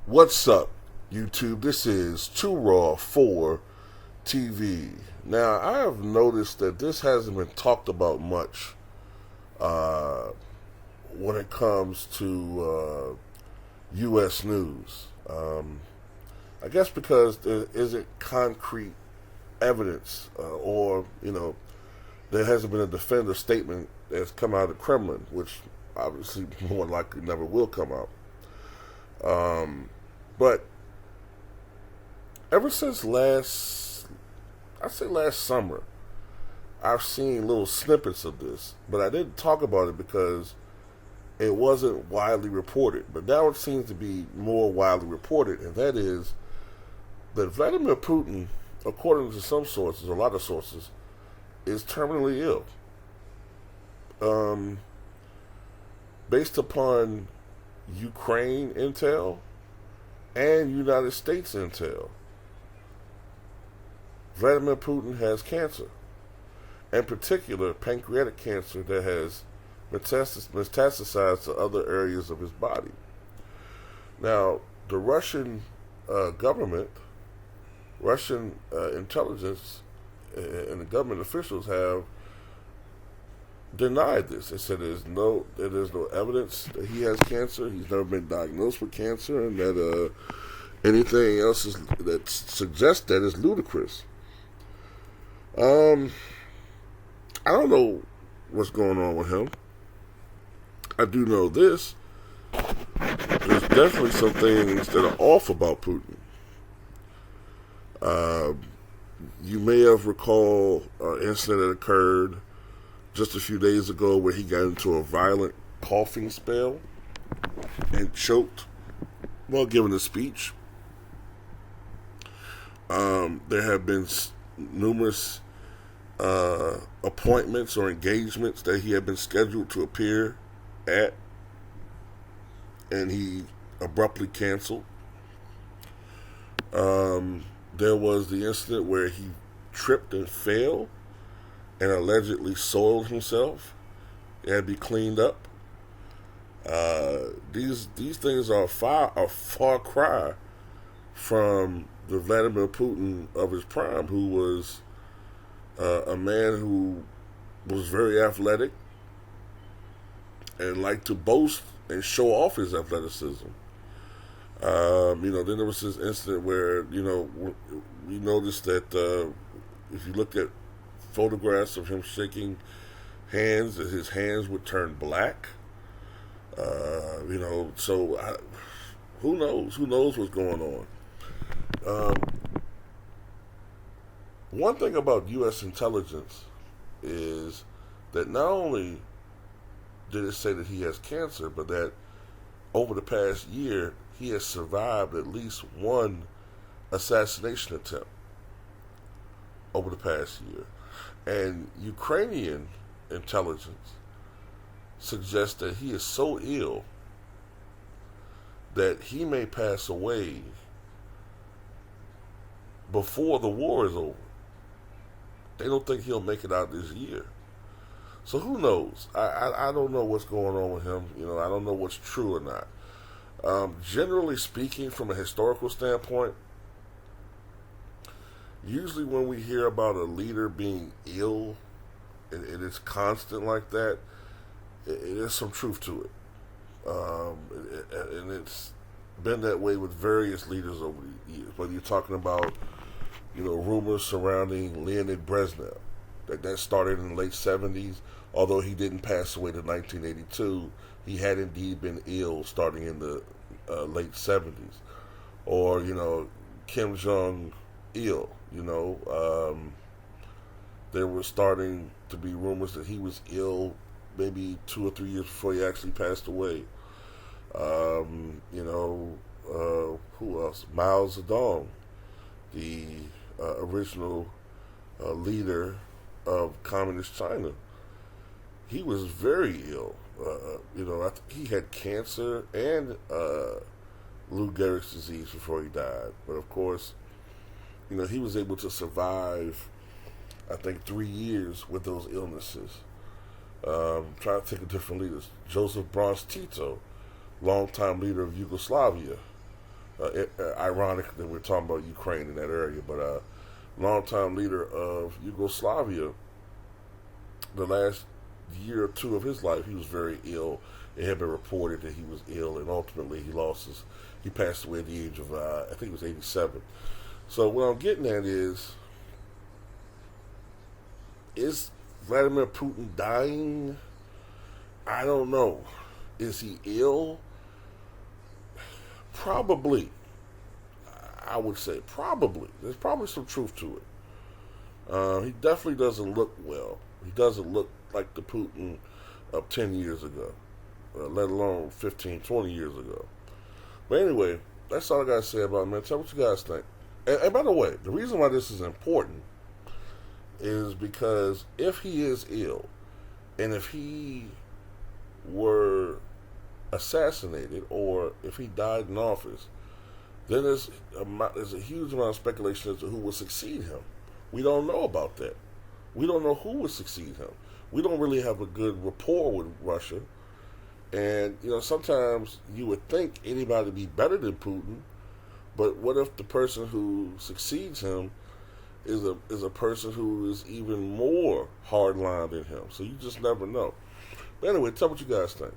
What's up, YouTube? This is Too Raw for TV. Now, I have noticed that this hasn't been talked about much uh, when it comes to U.S. news. I guess because there isn't concrete evidence, or there hasn't been a definitive statement that's come out of the Kremlin, which obviously more likely never will come out. But ever since I'd say last summer, I've seen little snippets of this, but I didn't talk about it because it wasn't widely reported. But now it seems to be more widely reported, and that is that Vladimir Putin, according to some sources, a lot of sources, is terminally ill. Based upon Ukraine intel and United States intel, Vladimir Putin has cancer, in particular pancreatic cancer that has metastasized to other areas of his body. Now, the Russian government, Russian intelligence, and the government officials have denied this. They said there's no evidence that he has cancer. He's never been diagnosed with cancer, and that anything else that suggests that is ludicrous. I don't know what's going on with him. I do know this. There's definitely some things that are off about Putin. You may have recalled an incident that occurred just a few days ago where he got into a violent coughing spell and choked while giving a speech. There have been numerous appointments or engagements that he had been scheduled to appear at, and he abruptly canceled. There was the incident where he tripped and fell and allegedly soiled himself. It had to be cleaned up. These things are a far cry from the Vladimir Putin of his prime, who was a man who was very athletic and liked to boast and show off his athleticism. Then there was this incident where, we noticed that if you look at photographs of him shaking hands, that his hands would turn black. Who knows? Who knows what's going on? One thing about U.S. intelligence is that not only did it say that he has cancer, but that over the past year, he has survived at least one assassination attempt over the past year. And Ukrainian intelligence suggests that he is so ill that he may pass away before the war is over. They don't think he'll make it out this year. So who knows? I don't know what's going on with him. I don't know what's true or not. Generally speaking, from a historical standpoint, usually when we hear about a leader being ill and it's constant like that, there's some truth to it. And it's been that way with various leaders over the years. Whether you're talking about, rumors surrounding Leonid Brezhnev, that started in the late 70s, although he didn't pass away to 1982, he had indeed been ill starting in the late 70s. Or, Kim Jong-il, there were starting to be rumors that he was ill maybe 2 or 3 years before he actually passed away. Who else? Mao Zedong, the original leader of communist China. He was very ill. He had cancer and Lou Gehrig's disease before he died. But of course, he was able to survive, I think, 3 years with those illnesses. Trying to think of different leaders. Joseph Broz Tito, longtime leader of Yugoslavia. Ironic that we're talking about Ukraine in that area, but longtime leader of Yugoslavia, the last year or two of his life, he was very ill. It had been reported that he was ill, and ultimately he passed away at the age of, I think it was 87. So what I'm getting at is Vladimir Putin dying? I don't know. Is he ill? Probably. I would say probably. There's probably some truth to it. He definitely doesn't look well. He doesn't look like the Putin of 10 years ago, let alone 15, 20 years ago. But anyway, that's all I got to say about it, man. Tell me what you guys think. And by the way, the reason why this is important is because if he is ill, and if he were assassinated, or if he died in office, then there's a huge amount of speculation as to who will succeed him. We don't know about that. We don't know who will succeed him. We don't really have a good rapport with Russia. And, sometimes you would think anybody would be better than Putin, but what if the person who succeeds him is a person who is even more hardline than him? So you just never know. But anyway, tell me what you guys think.